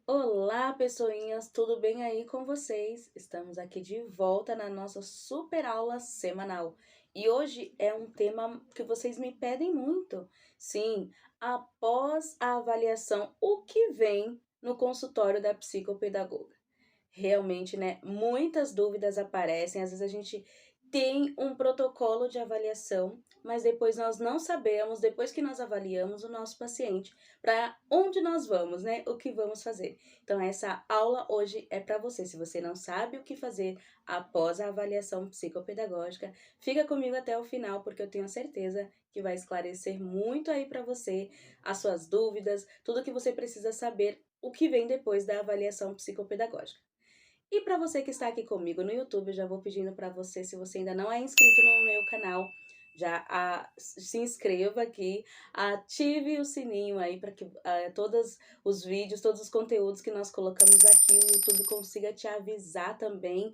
Olá, pessoinhas, tudo bem aí com vocês? Estamos aqui de volta na nossa super aula semanal. E hoje é um tema que vocês me pedem muito. Sim, após a avaliação, o que vem no consultório da psicopedagoga? Realmente, né, muitas dúvidas aparecem, às vezes a gente tem um protocolo de avaliação, mas depois nós não sabemos, depois que nós avaliamos o nosso paciente, para onde nós vamos, né, o que vamos fazer. Então essa aula hoje é para você, se você não sabe o que fazer após a avaliação psicopedagógica, fica comigo até o final, porque eu tenho certeza que vai esclarecer muito aí para você as suas dúvidas, tudo que você precisa saber, o que vem depois da avaliação psicopedagógica. E para você que está aqui comigo no YouTube, eu já vou pedindo para você, se você ainda não é inscrito no meu canal, já se inscreva aqui, ative o sininho aí para que todos os vídeos, todos os conteúdos que nós colocamos aqui, o YouTube consiga te avisar também.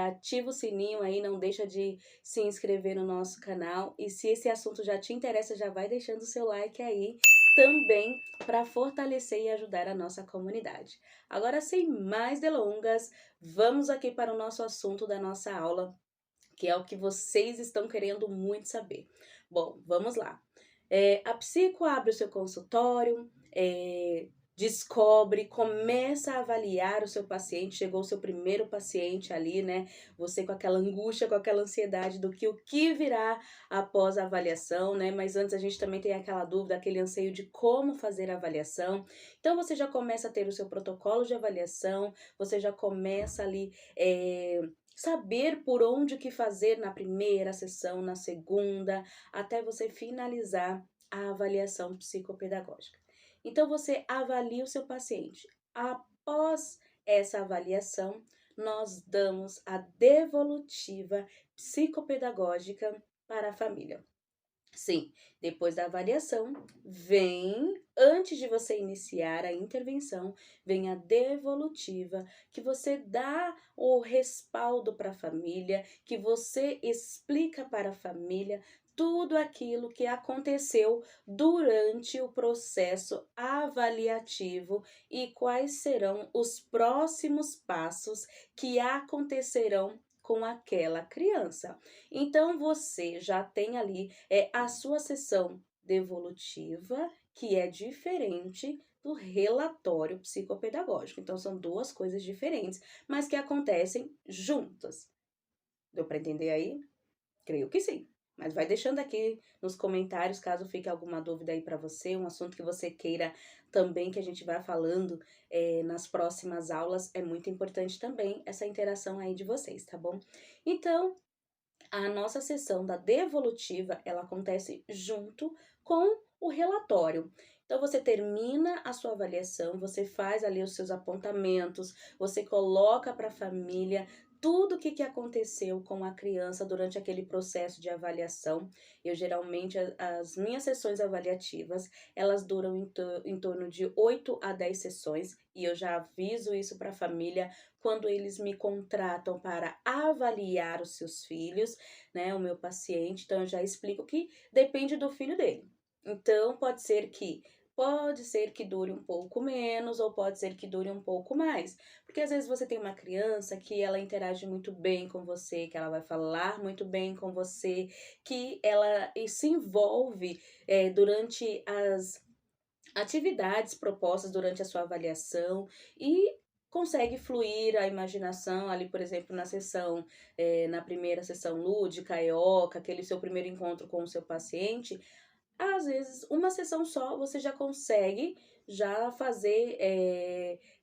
Ativa o sininho aí, não deixa de se inscrever no nosso canal. E se esse assunto já te interessa, já vai deixando o seu like aí também para fortalecer e ajudar a nossa comunidade. Agora, sem mais delongas, vamos aqui para o nosso assunto da nossa aula, que é o que vocês estão querendo muito saber. Bom, vamos lá. A psico abre o seu consultório, descobre, começa a avaliar o seu paciente, chegou o seu primeiro paciente ali, né? Você com aquela angústia, com aquela ansiedade do que o que virá após a avaliação, né? Mas antes a gente também tem aquela dúvida, aquele anseio de como fazer a avaliação. Então você já começa a ter o seu protocolo de avaliação, você já começa ali saber por onde que fazer na primeira sessão, na segunda, até você finalizar a avaliação psicopedagógica. Então você avalia o seu paciente. Após essa avaliação, nós damos a devolutiva psicopedagógica para a família. Sim, depois da avaliação, antes de você iniciar a intervenção, vem a devolutiva, que você dá o respaldo para a família, que você explica para a família tudo aquilo que aconteceu durante o processo avaliativo e quais serão os próximos passos que acontecerão com aquela criança. Então você já tem ali a sua sessão devolutiva, que é diferente do relatório psicopedagógico. Então são duas coisas diferentes, mas que acontecem juntas. Deu para entender aí? Creio que sim. Mas vai deixando aqui nos comentários caso fique alguma dúvida aí para você, um assunto que você queira também que a gente vá falando nas próximas aulas. É muito importante também essa interação aí de vocês, tá bom? Então, a nossa sessão da devolutiva, ela acontece junto com o relatório. Então, você termina a sua avaliação, você faz ali os seus apontamentos, você coloca para a família tudo o que aconteceu com a criança durante aquele processo de avaliação. Eu geralmente, as minhas sessões avaliativas, elas duram em torno de 8 a 10 sessões, e eu já aviso isso para a família quando eles me contratam para avaliar os seus filhos, né, o meu paciente, então eu já explico que depende do filho dele. Então pode ser que dure um pouco menos ou pode ser que dure um pouco mais, porque às vezes você tem uma criança que ela interage muito bem com você, que ela vai falar muito bem com você, que ela se envolve durante as atividades propostas durante a sua avaliação e consegue fluir a imaginação ali, por exemplo, na primeira sessão lúdica, EOCA, aquele seu primeiro encontro com o seu paciente. Às vezes, uma sessão só você já consegue já fazer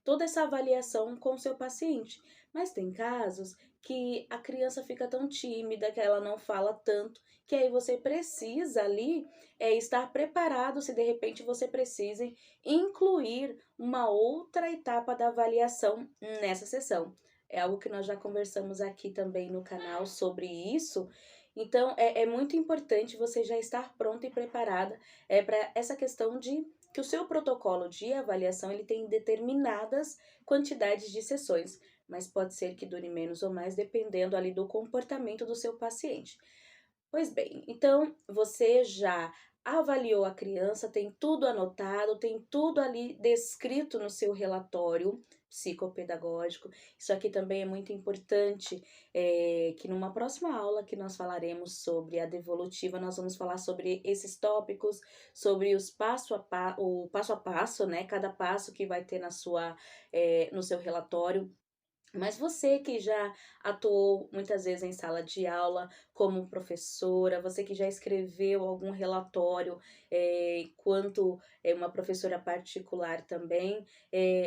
toda essa avaliação com o seu paciente. Mas tem casos que a criança fica tão tímida, que ela não fala tanto, que aí você precisa ali estar preparado se de repente você precise incluir uma outra etapa da avaliação nessa sessão. É algo que nós já conversamos aqui também no canal sobre isso. Então, é muito importante você já estar pronta e preparada para essa questão de que o seu protocolo de avaliação ele tem determinadas quantidades de sessões, mas pode ser que dure menos ou mais, dependendo ali do comportamento do seu paciente. Pois bem, então você já avaliou a criança, tem tudo anotado, tem tudo ali descrito no seu relatório psicopedagógico. Isso aqui também é muito importante, que numa próxima aula que nós falaremos sobre a devolutiva, nós vamos falar sobre esses tópicos, sobre os o passo a passo, né, cada passo que vai ter no seu relatório. Mas você que já atuou muitas vezes em sala de aula como professora, você que já escreveu algum relatório, enquanto uma professora particular também,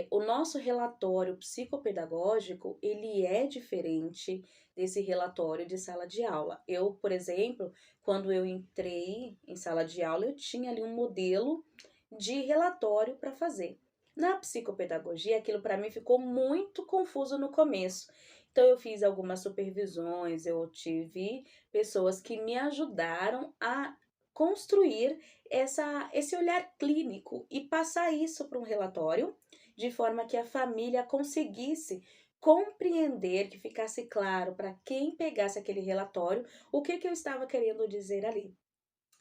o nosso relatório psicopedagógico, ele é diferente desse relatório de sala de aula. Eu, por exemplo, quando eu entrei em sala de aula, eu tinha ali um modelo de relatório para fazer. Na psicopedagogia, aquilo para mim ficou muito confuso no começo. Então, eu fiz algumas supervisões, eu tive pessoas que me ajudaram a construir esse olhar clínico e passar isso para um relatório, de forma que a família conseguisse compreender, que ficasse claro para quem pegasse aquele relatório, o que eu estava querendo dizer ali.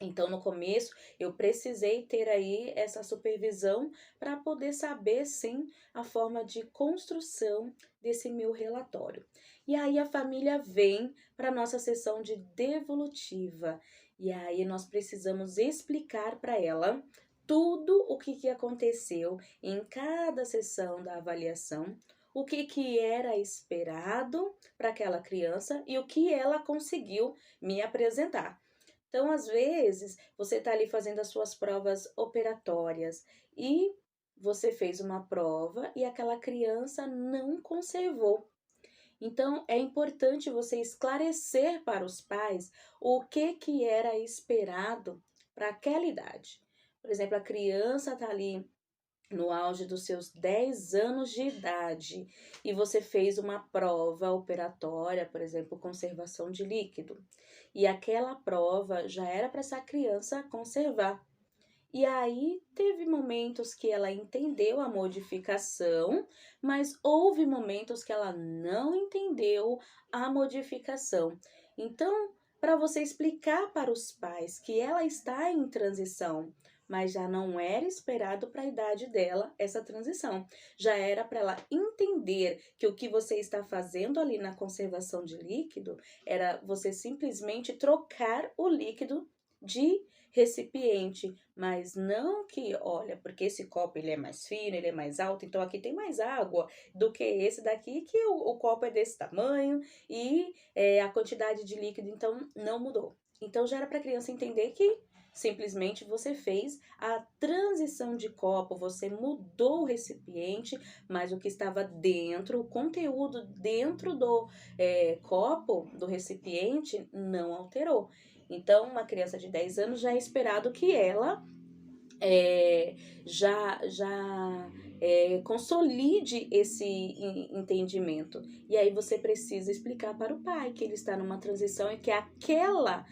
Então, no começo, eu precisei ter aí essa supervisão para poder saber, sim, a forma de construção desse meu relatório. E aí a família vem para a nossa sessão de devolutiva. E aí nós precisamos explicar para ela tudo o que aconteceu em cada sessão da avaliação, o que era esperado para aquela criança e o que ela conseguiu me apresentar. Então, às vezes, você está ali fazendo as suas provas operatórias e você fez uma prova e aquela criança não conservou. Então, é importante você esclarecer para os pais o que era esperado para aquela idade. Por exemplo, a criança está ali no auge dos seus 10 anos de idade e você fez uma prova operatória, por exemplo, conservação de líquido, e aquela prova já era para essa criança conservar. E aí teve momentos que ela entendeu a modificação, mas houve momentos que ela não entendeu a modificação. Então, para você explicar para os pais que ela está em transição, mas já não era esperado para a idade dela essa transição. Já era para ela entender que o que você está fazendo ali na conservação de líquido era você simplesmente trocar o líquido de recipiente, mas não que, olha, porque esse copo ele é mais fino, ele é mais alto, então aqui tem mais água do que esse daqui, que o copo é desse tamanho e a quantidade de líquido então não mudou. Então já era para a criança entender que simplesmente você fez a transição de copo, você mudou o recipiente, mas o que estava dentro, o conteúdo dentro do copo, do recipiente, não alterou. Então, uma criança de 10 anos já é esperado que ela já consolide esse entendimento. E aí você precisa explicar para o pai que ele está numa transição e que aquela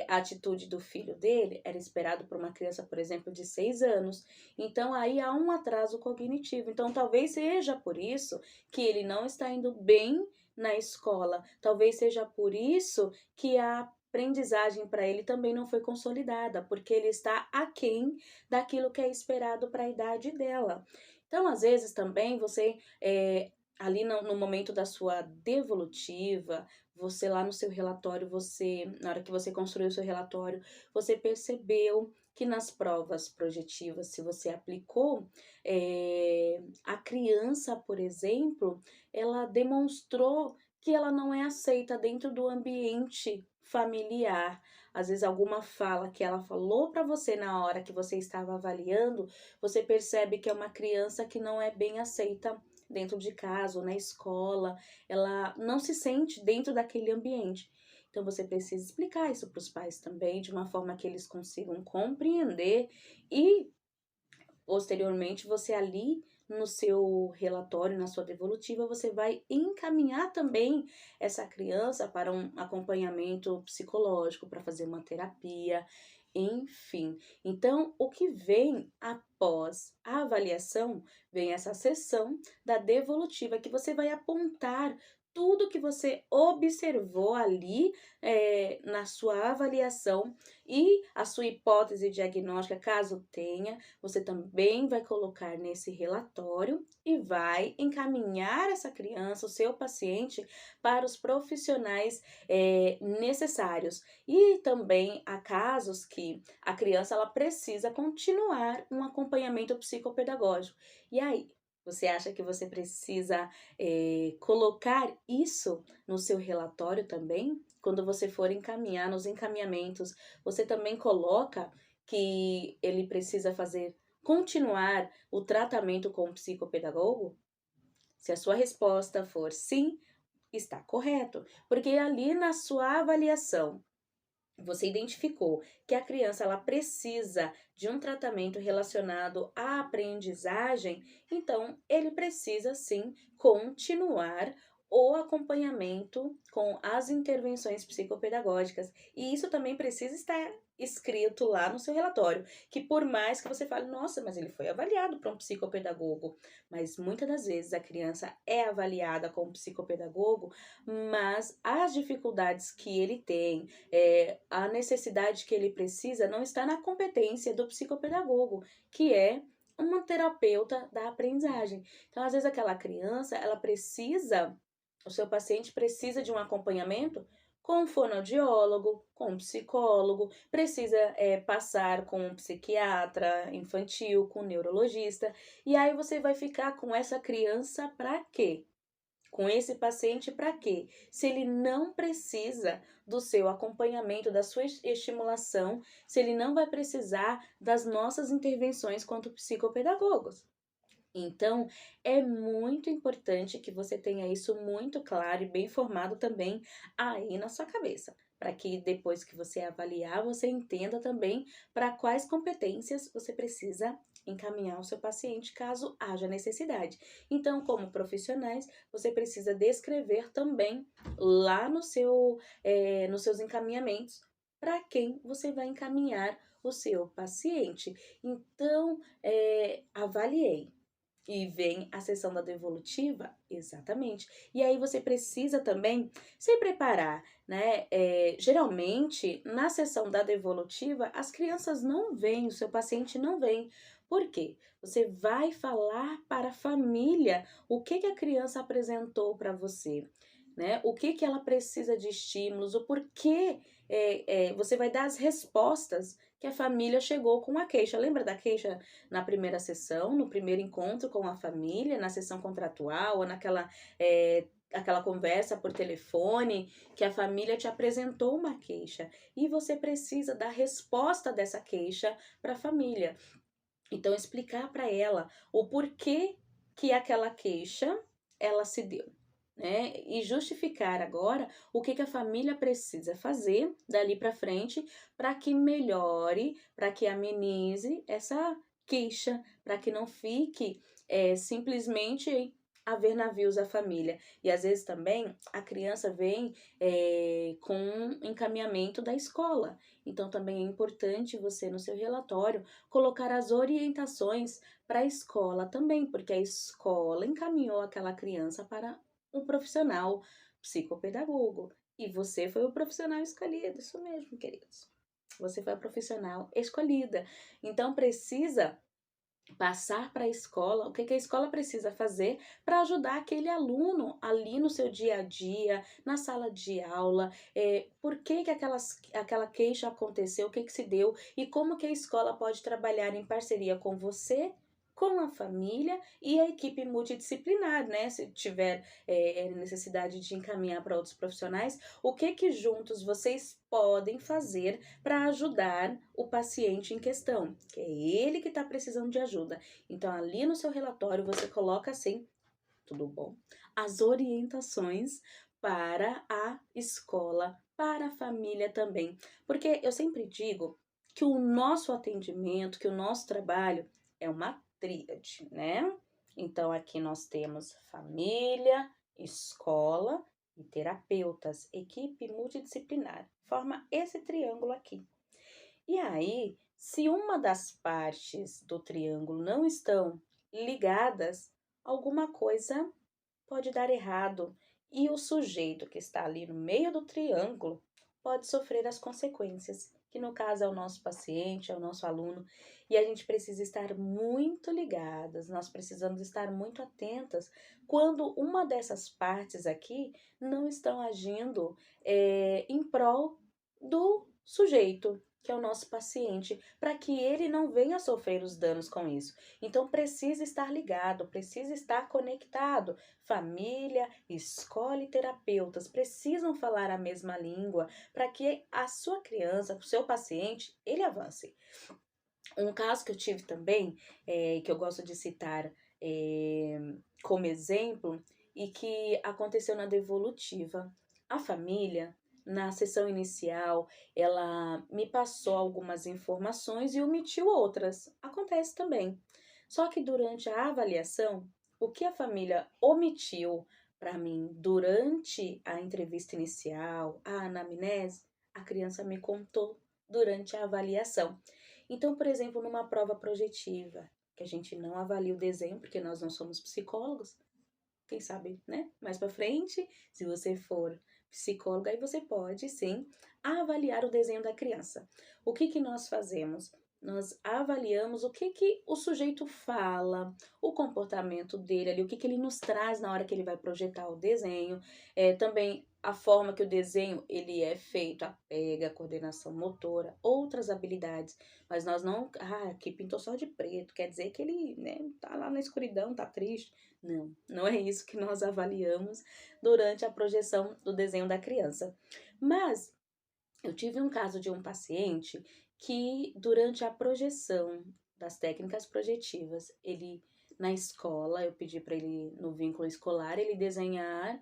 atitude do filho dele era esperado por uma criança, por exemplo, de 6 anos. Então, aí há um atraso cognitivo. Então, talvez seja por isso que ele não está indo bem na escola. Talvez seja por isso que a aprendizagem para ele também não foi consolidada, porque ele está aquém daquilo que é esperado para a idade dela. Então, às vezes também você, ali no momento da sua devolutiva, você lá no seu relatório, na hora que você construiu o seu relatório, você percebeu que nas provas projetivas, se você aplicou, a criança, por exemplo, ela demonstrou que ela não é aceita dentro do ambiente familiar. Às vezes alguma fala que ela falou para você na hora que você estava avaliando, você percebe que é uma criança que não é bem aceita dentro de casa ou na escola, ela não se sente dentro daquele ambiente. Então você precisa explicar isso para os pais também, de uma forma que eles consigam compreender e posteriormente você ali no seu relatório, na sua devolutiva, você vai encaminhar também essa criança para um acompanhamento psicológico, para fazer uma terapia, enfim. Então, o que vem após a avaliação, vem essa sessão da devolutiva, que você vai apontar tudo que você observou ali, na sua avaliação e a sua hipótese diagnóstica, caso tenha, você também vai colocar nesse relatório e vai encaminhar essa criança, o seu paciente, para os profissionais, necessários. E também há casos que a criança ela precisa continuar um acompanhamento psicopedagógico. E aí, você acha que você precisa, colocar isso no seu relatório também? Quando você for encaminhar nos encaminhamentos, você também coloca que ele precisa continuar o tratamento com o psicopedagogo? Se a sua resposta for sim, está correto, porque ali na sua avaliação você identificou que a criança ela precisa de um tratamento relacionado à aprendizagem, então ele precisa sim continuar o acompanhamento com as intervenções psicopedagógicas. E isso também precisa estar escrito lá no seu relatório, que por mais que você fale, nossa, mas ele foi avaliado por um psicopedagogo, mas muitas das vezes a criança é avaliada com um psicopedagogo, mas as dificuldades que ele tem, a necessidade que ele precisa não está na competência do psicopedagogo, que é uma terapeuta da aprendizagem. Então, às vezes, aquela criança, o seu paciente precisa de um acompanhamento com um fonoaudiólogo, com um psicólogo, precisa passar com um psiquiatra infantil, com um neurologista, e aí você vai ficar com essa criança para quê? Com esse paciente para quê? Se ele não precisa do seu acompanhamento, da sua estimulação, se ele não vai precisar das nossas intervenções quanto psicopedagogos. Então, é muito importante que você tenha isso muito claro e bem formado também aí na sua cabeça, para que depois que você avaliar, você entenda também para quais competências você precisa encaminhar o seu paciente caso haja necessidade. Então, como profissionais, você precisa descrever também lá nos seus encaminhamentos para quem você vai encaminhar o seu paciente. Então, avaliei. E vem a sessão da devolutiva? Exatamente. E aí você precisa também se preparar, né? Geralmente, na sessão da devolutiva, as crianças não vêm, o seu paciente não vem. Por quê? Você vai falar para a família o que a criança apresentou para você, né? O que ela precisa de estímulos, o porquê você vai dar as respostas que a família chegou com a queixa. Lembra da queixa na primeira sessão, no primeiro encontro com a família, na sessão contratual, ou aquela conversa por telefone, que a família te apresentou uma queixa e você precisa dar resposta dessa queixa para a família. Então, explicar para ela o porquê que aquela queixa ela se deu. Né? E justificar agora o que a família precisa fazer dali para frente para que melhore, para que amenize essa queixa, para que não fique simplesmente a ver navios a família. E às vezes também a criança vem com um encaminhamento da escola. Então também é importante você, no seu relatório, colocar as orientações para a escola também, porque a escola encaminhou aquela criança para um profissional psicopedagogo. E você foi o profissional escolhido, isso mesmo, queridos. Você foi a profissional escolhida. Então precisa passar para a escola, o que a escola precisa fazer para ajudar aquele aluno ali no seu dia a dia, na sala de aula, por que aquela queixa aconteceu, o que se deu e como que a escola pode trabalhar em parceria com você, com a família e a equipe multidisciplinar, né? Se tiver necessidade de encaminhar para outros profissionais, o que juntos vocês podem fazer para ajudar o paciente em questão, que é ele que está precisando de ajuda. Então, ali no seu relatório, você coloca assim, tudo bom? As orientações para a escola, para a família também. Porque eu sempre digo que o nosso atendimento, que o nosso trabalho é uma tríade, né? Então, aqui nós temos família, escola e terapeutas, equipe multidisciplinar. Forma esse triângulo aqui. E aí, se uma das partes do triângulo não estão ligadas, alguma coisa pode dar errado e o sujeito que está ali no meio do triângulo pode sofrer as consequências, que no caso é o nosso paciente, é o nosso aluno, e a gente precisa estar muito ligadas, nós precisamos estar muito atentas quando uma dessas partes aqui não estão agindo em prol do sujeito, que é o nosso paciente, para que ele não venha a sofrer os danos com isso. Então precisa estar ligado, precisa estar conectado. Família, escola e terapeutas precisam falar a mesma língua para que a sua criança, o seu paciente, ele avance. Um caso que eu tive também, que eu gosto de citar como exemplo, e que aconteceu na devolutiva. A família, na sessão inicial, ela me passou algumas informações e omitiu outras. Acontece também. Só que durante a avaliação, o que a família omitiu para mim durante a entrevista inicial, a anamnese, a criança me contou durante a avaliação. Então, por exemplo, numa prova projetiva, que a gente não avalia o desenho, porque nós não somos psicólogos, quem sabe, né? Mais para frente, se você for psicóloga, aí você pode, sim, avaliar o desenho da criança. O que que nós fazemos? Nós avaliamos o que o sujeito fala, o comportamento dele ali, o que ele nos traz na hora que ele vai projetar o desenho, também a forma que o desenho ele é feito, a pega, a coordenação motora, outras habilidades. Mas nós não, aqui pintou só de preto, quer dizer que ele, né, tá lá na escuridão, tá triste. Não, não é isso que nós avaliamos durante a projeção do desenho da criança. Mas eu tive um caso de um paciente que, durante a projeção das técnicas projetivas, ele, na escola, eu pedi para ele, no vínculo escolar, ele desenhar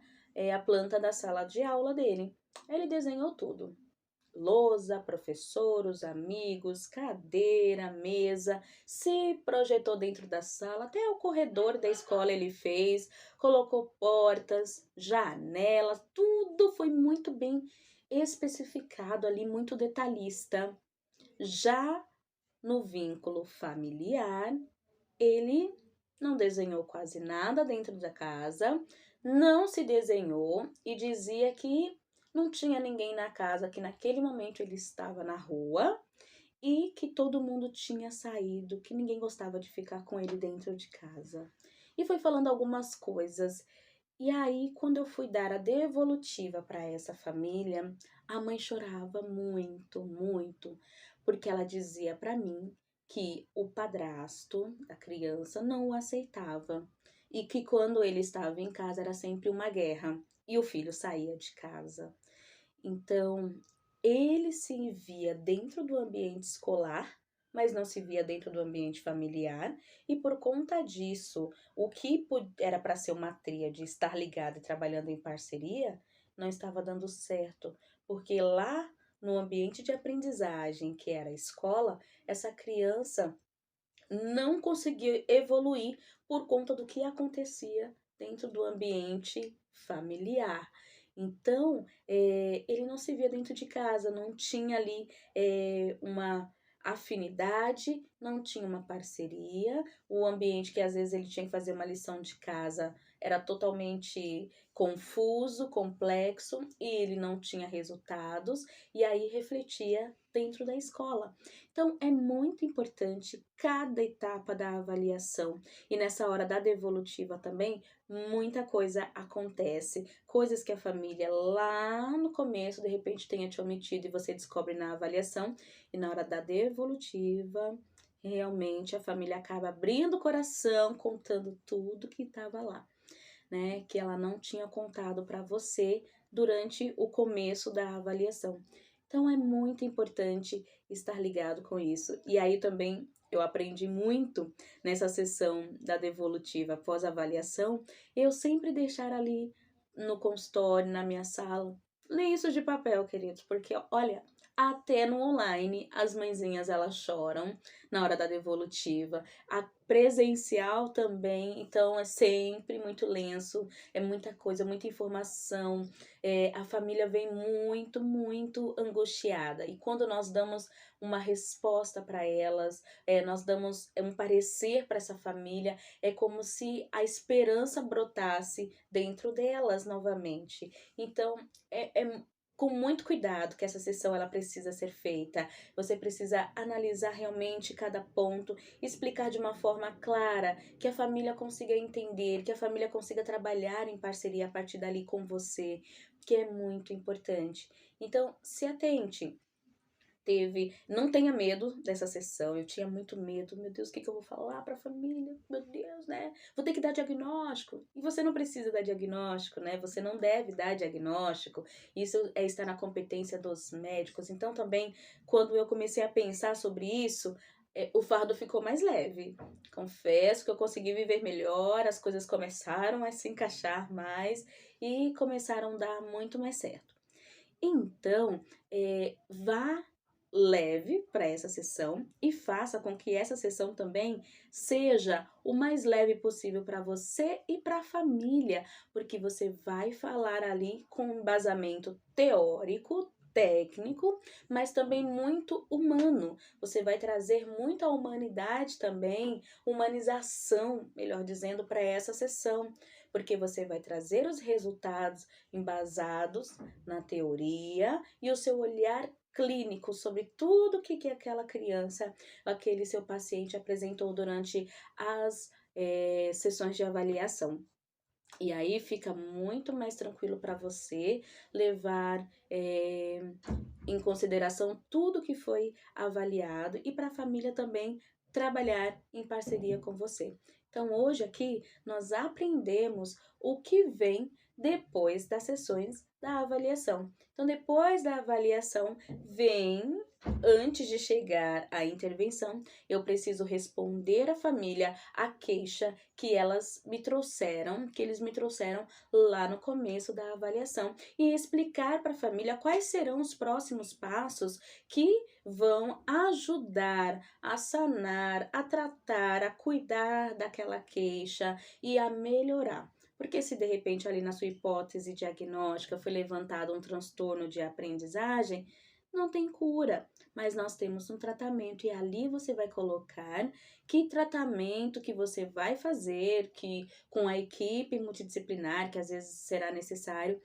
a planta da sala de aula dele. Ele desenhou tudo. Lousa, professor, os amigos, cadeira, mesa, se projetou dentro da sala, até o corredor da escola ele fez, colocou portas, janelas, tudo foi muito bem especificado ali, muito detalhista. Já no vínculo familiar, ele não desenhou quase nada dentro da casa, não se desenhou e dizia que não tinha ninguém na casa, que naquele momento ele estava na rua e que todo mundo tinha saído, que ninguém gostava de ficar com ele dentro de casa. E foi falando algumas coisas. E aí, quando eu fui dar a devolutiva para essa família, a mãe chorava muito, muito, porque ela dizia para mim que o padrasto da criança não o aceitava e que quando ele estava em casa era sempre uma guerra e o filho saía de casa. Então, ele se via dentro do ambiente escolar, mas não se via dentro do ambiente familiar, e por conta disso, o que era para ser uma tríade, estar ligada e trabalhando em parceria, não estava dando certo, porque lá no ambiente de aprendizagem, que era a escola, essa criança não conseguiu evoluir por conta do que acontecia dentro do ambiente familiar. Então, ele não se via dentro de casa, não tinha ali uma afinidade, não tinha uma parceria, o ambiente que às vezes ele tinha que fazer uma lição de casa era totalmente confuso, complexo e ele não tinha resultados, e aí refletia dentro da escola. Então, é muito importante cada etapa da avaliação. E nessa hora da devolutiva também, muita coisa acontece. Coisas que a família lá no começo, de repente, tenha te omitido e você descobre na avaliação. E na hora da devolutiva, realmente a família acaba abrindo o coração, contando tudo que estava lá, né? Que ela não tinha contado para você durante o começo da avaliação. Então é muito importante estar ligado com isso. E aí também eu aprendi muito nessa sessão da devolutiva após a avaliação, eu sempre deixar ali no consultório, na minha sala, lenços de papel, queridos, porque olha, até no online. As mãezinhas, elas choram na hora da devolutiva. A presencial também, então é sempre muito lenço, é muita coisa, muita informação. A família vem muito, muito angustiada. E quando nós damos uma resposta para elas, nós damos um parecer para essa família, é como se a esperança brotasse dentro delas novamente. Então, é com muito cuidado que essa sessão ela precisa ser feita. Você precisa analisar realmente cada ponto, explicar de uma forma clara, que a família consiga entender, que a família consiga trabalhar em parceria a partir dali com você, que é muito importante. Então, se atente. Não tenha medo dessa sessão. Eu tinha muito medo. Meu Deus, o que eu vou falar para a família? Meu Deus, né? Vou ter que dar diagnóstico. E você não precisa dar diagnóstico, né? Você não deve dar diagnóstico. Isso está na competência dos médicos. Então, também, quando eu comecei a pensar sobre isso, o fardo ficou mais leve. Confesso que eu consegui viver melhor, as coisas começaram a se encaixar mais e começaram a dar muito mais certo. Então, vá leve para essa sessão e faça com que essa sessão também seja o mais leve possível para você e para a família, porque você vai falar ali com embasamento teórico, técnico, mas também muito humano. Você vai trazer muita humanidade também, humanização, melhor dizendo, para essa sessão, porque você vai trazer os resultados embasados na teoria e o seu olhar clínico sobre tudo que aquela criança, aquele seu paciente apresentou durante as sessões de avaliação. E aí fica muito mais tranquilo para você levar em consideração tudo que foi avaliado e para a família também trabalhar em parceria com você. Então, hoje aqui nós aprendemos o que vem depois das sessões da avaliação. Então, depois da avaliação, vem, antes de chegar à intervenção, eu preciso responder à família a queixa que eles me trouxeram lá no começo da avaliação e explicar para a família quais serão os próximos passos que vão ajudar a sanar, a tratar, a cuidar daquela queixa e a melhorar. Porque se de repente ali na sua hipótese diagnóstica foi levantado um transtorno de aprendizagem, não tem cura, mas nós temos um tratamento e ali você vai colocar que tratamento que você vai fazer, que com a equipe multidisciplinar, que às vezes será necessário,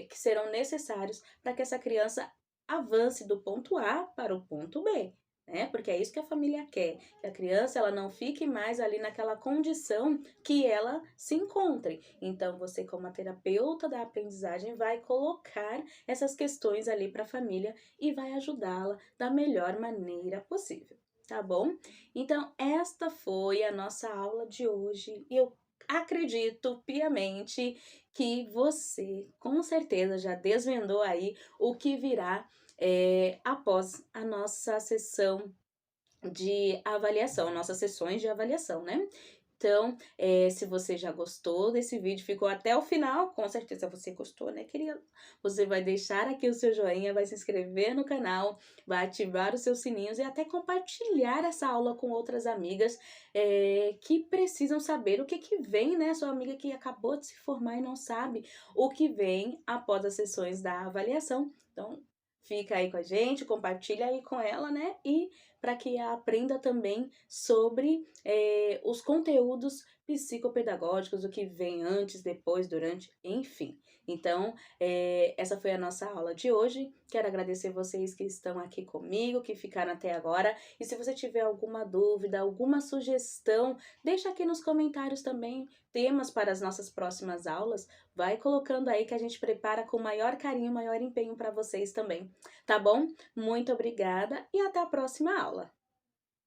que serão necessários para que essa criança avance do ponto A para o ponto B. Né? Porque é isso que a família quer, que a criança ela não fique mais ali naquela condição que ela se encontre. Então, você como a terapeuta da aprendizagem vai colocar essas questões ali para a família e vai ajudá-la da melhor maneira possível, tá bom? Então, esta foi a nossa aula de hoje e eu acredito piamente que você, com certeza, já desvendou aí o que virá após a nossa sessão de avaliação, nossas sessões de avaliação, né? Então, se você já gostou desse vídeo, ficou até o final, com certeza você gostou, né, querida? Você vai deixar aqui o seu joinha, vai se inscrever no canal, vai ativar os seus sininhos e até compartilhar essa aula com outras amigas que precisam saber o que vem, né? Sua amiga que acabou de se formar e não sabe o que vem após as sessões da avaliação. Então, fica aí com a gente, compartilha aí com ela, né? E para que aprenda também sobre os conteúdos psicopedagógicos, o que vem antes, depois, durante, enfim. Então, essa foi a nossa aula de hoje. Quero agradecer vocês que estão aqui comigo, que ficaram até agora. E se você tiver alguma dúvida, alguma sugestão, deixa aqui nos comentários também temas para as nossas próximas aulas. Vai colocando aí que a gente prepara com maior carinho, maior empenho para vocês também. Tá bom? Muito obrigada e até a próxima aula.